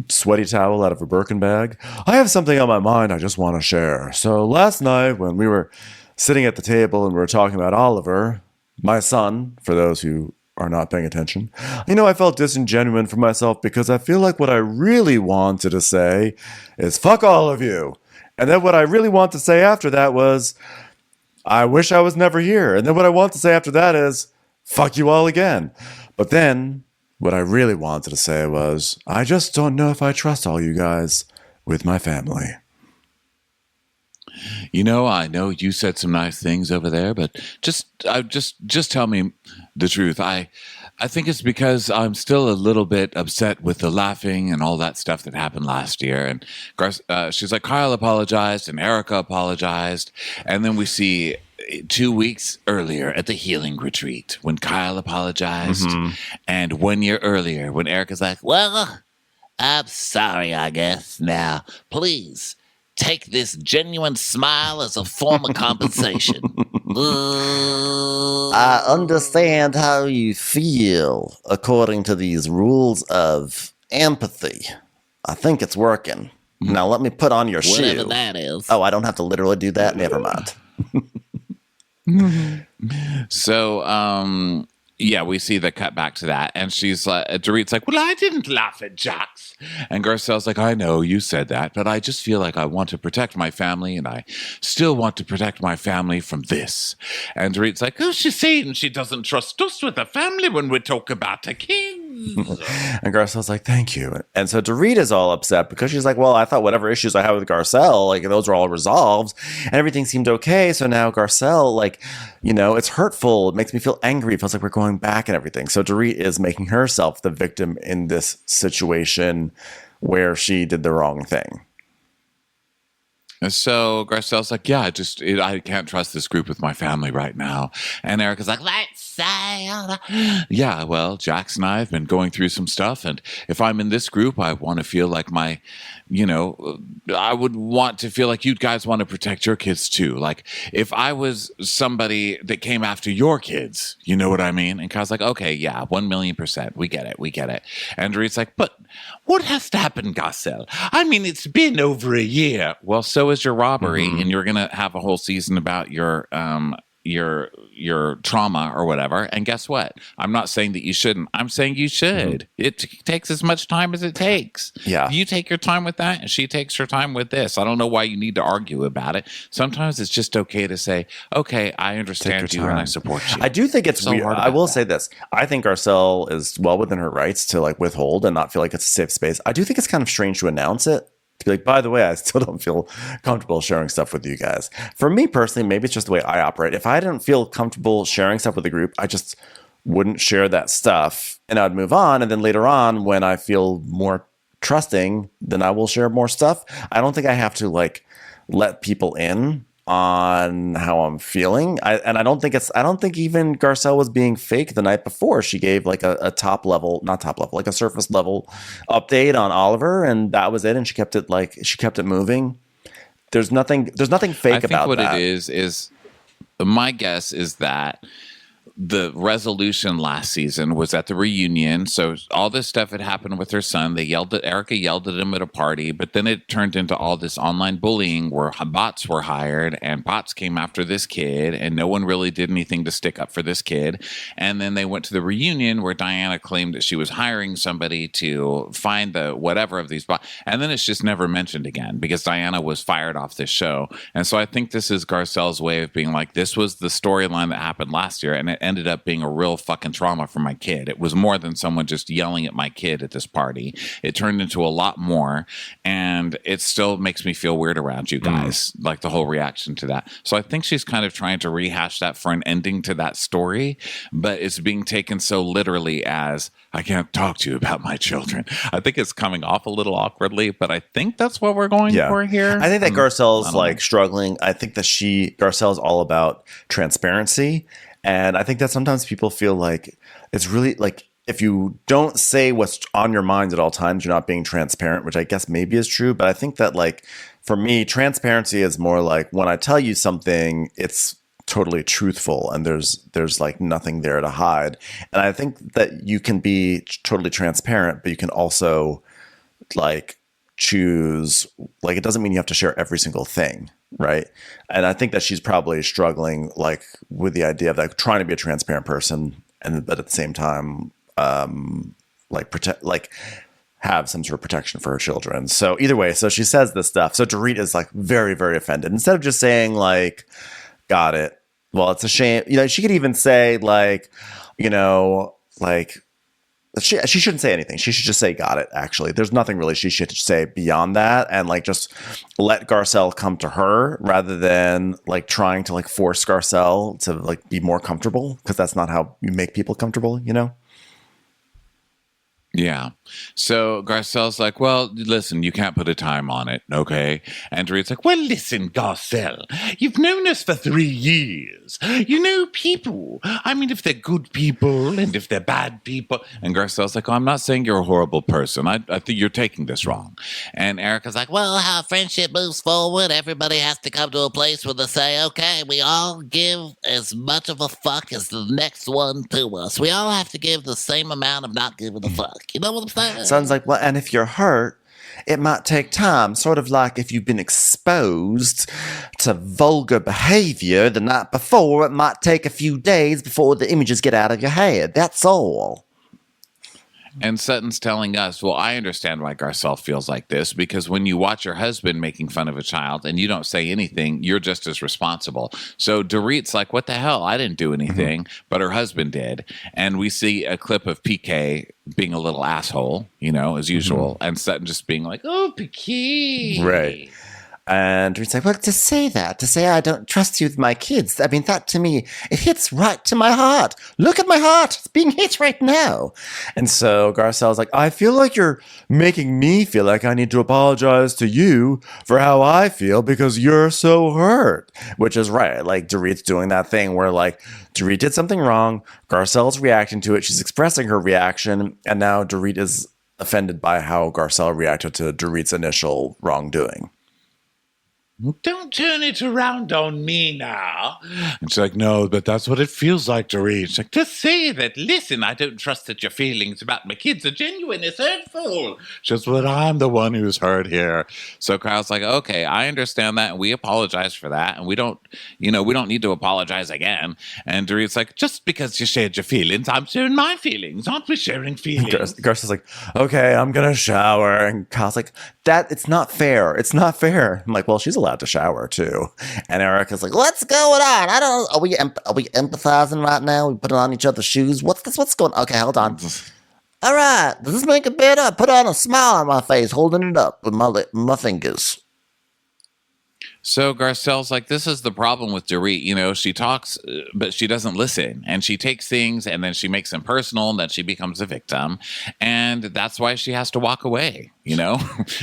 sweaty towel out of a Birkin bag, I have something on my mind I just want to share. So last night when we were sitting at the table and we were talking about Oliver, my son, for those who are not paying attention, you know, I felt disingenuous for myself because I feel like what I really wanted to say is fuck all of you. And then what I really want to say after that was, I wish I was never here. And then what I want to say after that is, fuck you all again. But then what I really wanted to say was, I just don't know if I trust all you guys with my family. You know, I know you said some nice things over there, but just tell me the truth. I think it's because I'm still a little bit upset with the laughing and all that stuff that happened last year. And she's like, Kyle apologized and Erica apologized. And then we see 2 weeks earlier at the healing retreat when Kyle apologized. And 1 year earlier when Erica's like, Well, I'm sorry, I guess. Now, please take this genuine smile as a form of compensation. I understand how you feel according to these rules of empathy. I think it's working. Now let me put on your Whatever shoe. that is. Oh, I don't have to literally do that? Never mind. so, yeah, we see the cut back to that. And she's like, Dorit's like, well, I didn't laugh at Jax. And Garcelle's like, I know you said that, but I just feel like I want to protect my family, and I still want to protect my family from this. And Dorit's like, oh, she's saying she doesn't trust us with the family when we talk about the kids. And Garcelle's like, thank you. And so Dorit is all upset because she's like, well, I thought whatever issues I had with Garcelle, like those were all resolved and everything seemed okay. So now Garcelle, like, you know, it's hurtful. It makes me feel angry. It feels like we're going back and everything. So Dorit is making herself the victim in this situation where she did the wrong thing. And so Garcelle's like, yeah, I can't trust this group with my family right now. And Erica's like, That's sad. yeah, well, Jax and I have been going through some stuff. And if I'm in this group, I want to feel like I would want to feel like you guys want to protect your kids too. Like if I was somebody that came after your kids, you know what I mean? And Kyle's like, okay, yeah, 1,000,000%. We get it. And Dorit's like, but what has to happen, Garcelle? I mean, it's been over a year. Well, so is your robbery, and you're going to have a whole season about your trauma or whatever. And guess what? I'm not saying that you shouldn't. I'm saying you should. It takes as much time as it takes. Yeah. You take your time with that, and she takes her time with this. I don't know why you need to argue about it. Sometimes it's just okay to say, okay, I understand you and I support you. I do think it's So weird. hard I about will that. say this. I think Garcelle is well within her rights to like withhold and not feel like it's a safe space. I do think it's kind of strange to announce it. To be like, by the way, I still don't feel comfortable sharing stuff with you guys. For me personally, maybe it's just the way I operate. If I didn't feel comfortable sharing stuff with the group, I just wouldn't share that stuff and I'd move on. And then later on, when I feel more trusting, then I will share more stuff. I don't think I have to like let people in on how I'm feeling. I don't think even Garcelle was being fake the night before. She gave like a like a surface level update on Oliver, and that was it. And she kept it moving. There's nothing fake about that. I think what it is my guess is that the resolution last season was at the reunion. So all this stuff had happened with her son. Erica yelled at him at a party, but then it turned into all this online bullying where bots were hired and bots came after this kid and no one really did anything to stick up for this kid. And then they went to the reunion where Diana claimed that she was hiring somebody to find the whatever of these bots. And then it's just never mentioned again because Diana was fired off this show. And so I think this is Garcelle's way of being like, this was the storyline that happened last year and it ended up being a real fucking trauma for my kid. It was more than someone just yelling at my kid at this party. It turned into a lot more, and it still makes me feel weird around you guys, like the whole reaction to that. So I think she's kind of trying to rehash that for an ending to that story, but it's being taken so literally as, I can't talk to you about my children. I think it's coming off a little awkwardly, but I think that's what we're going for here. I think that Garcelle's like struggling. I think that Garcelle's all about transparency. And I think that sometimes people feel like it's really like if you don't say what's on your mind at all times, you're not being transparent, which I guess maybe is true. But I think that like for me, transparency is more like when I tell you something, it's totally truthful and there's like nothing there to hide. And I think that you can be totally transparent, but you can also like choose, like it doesn't mean you have to share every single thing. Right. And I think that she's probably struggling like with the idea of like trying to be a transparent person but at the same time like protect, like have some sort of protection for her children. So either way, so she says this stuff. So Dorit is like very, very offended. Instead of just saying like, got it. Well, it's a shame. You know, she could even say like, you know, like she shouldn't say anything. She should just say, got it, actually. There's nothing really she should say beyond that. And like just let Garcelle come to her rather than like trying to like force Garcelle to like be more comfortable, because that's not how you make people comfortable, you know? Yeah. So Garcelle's like, well, listen, you can't put a time on it, okay? And Dorit's like, well, listen, Garcelle, you've known us for 3 years. You know people. I mean, if they're good people and if they're bad people. And Garcelle's like, oh, I'm not saying you're a horrible person. I think you're taking this wrong. And Erica's like, Well, how friendship moves forward, everybody has to come to a place where they say, okay, we all give as much of a fuck as the next one to us. We all have to give the same amount of not giving a fuck. You know what I'm saying? Sounds like, well, and if you're hurt, it might take time. Sort of like if you've been exposed to vulgar behavior the night before, it might take a few days before the images get out of your head. That's all. And Sutton's telling us, well, I understand why Garcelle feels like this, because when you watch your husband making fun of a child and you don't say anything, you're just as responsible. So Dorit's like, what the hell? I didn't do anything, but her husband did. And we see a clip of PK being a little asshole, you know, as usual, and Sutton just being like, oh, PK. Right. And it's like, well, to say I don't trust you with my kids, I mean, that to me, it hits right to my heart. Look at my heart. It's being hit right now. And so Garcelle's like, I feel like you're making me feel like I need to apologize to you for how I feel because you're so hurt. Which is right. Like Dorit's doing that thing where like Dorit did something wrong. Garcelle's reacting to it. She's expressing her reaction. And now Dorit is offended by how Garcelle reacted to Dorit's initial wrongdoing. Don't turn it around on me now. And she's like, no, but that's what it feels like to read. She's like, to say that, listen, I don't trust that your feelings about my kids are genuine. It's hurtful. Just but I'm the one who's hurt here. So Kyle's like, okay, I understand that. And we apologize for that. And we don't need to apologize again. And Dorit's like, just because you shared your feelings, I'm sharing my feelings. Aren't we sharing feelings? Garcelle's like, okay, I'm going to shower. And Kyle's like, it's not fair. It's not fair. I'm like, well, she's allowed to shower too. And Erica's like, what's going on? I don't know. Are we empathizing right now? We putting on each other's shoes? What's going on? Okay, hold on. All right, does this make it better? Put on a smile on my face, holding it up with my fingers. So Garcelle's like, this is the problem with Dorit. You know, she talks, but she doesn't listen. And she takes things and then she makes them personal and then she becomes a victim. And that's why she has to walk away, you know?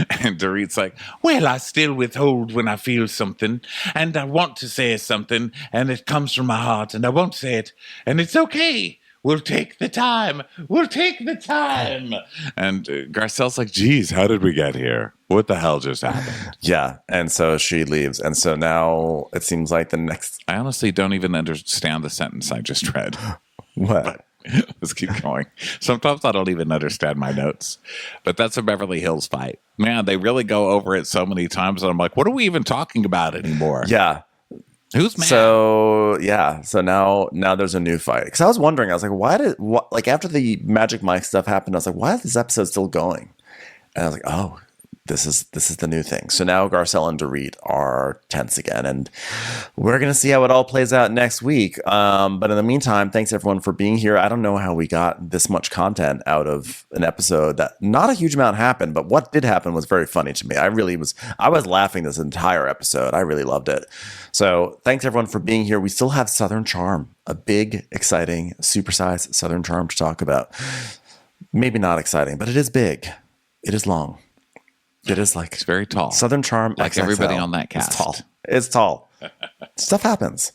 And Dorit's like, well, I still withhold when I feel something. And I want to say something. And it comes from my heart. And I won't say it. And it's okay. We'll take the time. We'll take the time. And Garcelle's like, geez, how did we get here? What the hell just happened? Yeah. And so she leaves. And so now it seems like the next... I honestly don't even understand the sentence I just read. What? Let's keep going. Sometimes I don't even understand my notes, but that's a Beverly Hills fight. Man, they really go over it so many times, and I'm like, what are we even talking about anymore? Yeah. Who's mad? So now there's a new fight. Because I was wondering, I was like, after the Magic Mike stuff happened, I was like, why is this episode still going? And I was like, oh, this is the new thing. So now Garcelle and Dorit are tense again, and we're gonna see how it all plays out next week. But in the meantime, thanks everyone for being here. I don't know how we got this much content out of an episode that not a huge amount happened, but what did happen was very funny to me. I was laughing this entire episode. I really loved it. So thanks everyone for being here. We still have Southern Charm, a big, exciting, supersized Southern Charm to talk about. Maybe not exciting, but it is big. It is long. It is like it's very tall. Southern Charm, like XXL. Everybody on that cast. It's tall. Stuff happens.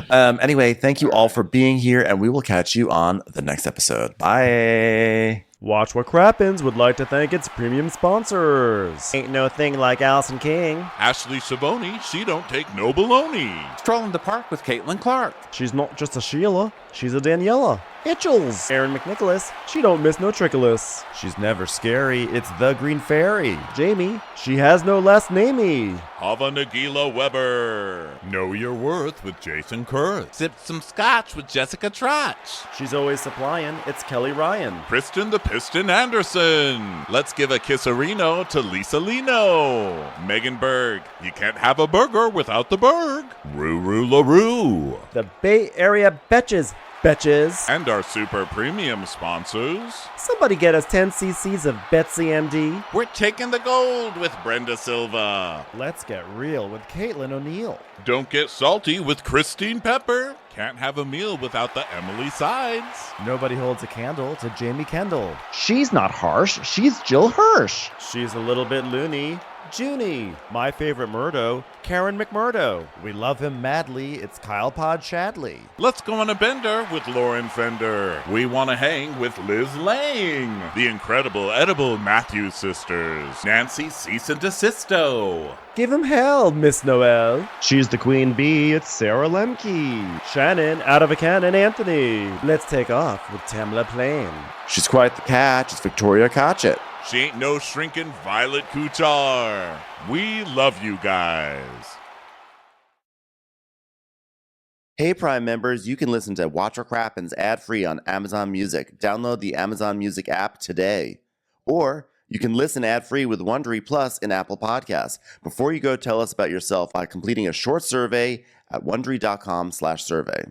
Anyway, thank you all for being here, and we will catch you on the next episode. Bye. Watch What Crappens would like to thank its premium sponsors. Ain't no thing like Allison King. Ashley Savoni, she don't take no baloney. Strolling the park with Caitlin Clark. She's not just a Sheila, she's a Daniela. Hitchels. Aaron McNicholas, she don't miss no trickolas. She's never scary. It's the Green Fairy. Jamie, she has no last namey. Hava Nagila Weber. Know your worth with Jason Kurth. Sip some scotch with Jessica Trotch. She's always supplying. It's Kelly Ryan. Kristen the Piston Anderson. Let's give a kisserino to Lisa Lino. Megan Berg. You can't have a burger without the Berg. Ruru LaRue. The Bay Area Betches. Betches. And our super premium sponsors. Somebody get us 10 cc's of Betsy MD. We're taking the gold with Brenda Silva. Let's get real with Caitlin O'Neill. Don't get salty with Christine Pepper. Can't have a meal without the Emily Sides. Nobody holds a candle to Jamie Kendall. She's not harsh, she's Jill Hirsch. She's a little bit loony. Junie. My favorite Murdo, Karen McMurdo. We love him madly. It's Kyle Pod Shadley. Let's go on a bender with Lauren Fender. We want to hang with Liz Lang. The incredible edible Matthews sisters. Nancy Cease and Desisto. Give him hell, Miss Noel. She's the queen bee, it's Sarah Lemke. Shannon, out of a cannon, Anthony. Let's take off with Tamla Plain. She's quite the catch. It's Victoria Cotchett. She ain't no shrinking Violet Kuchar. We love you guys. Hey, Prime members, you can listen to Watch What Crappens ad-free on Amazon Music. Download the Amazon Music app today. Or you can listen ad-free with Wondery Plus in Apple Podcasts. Before you go, tell us about yourself by completing a short survey at Wondery.com/survey.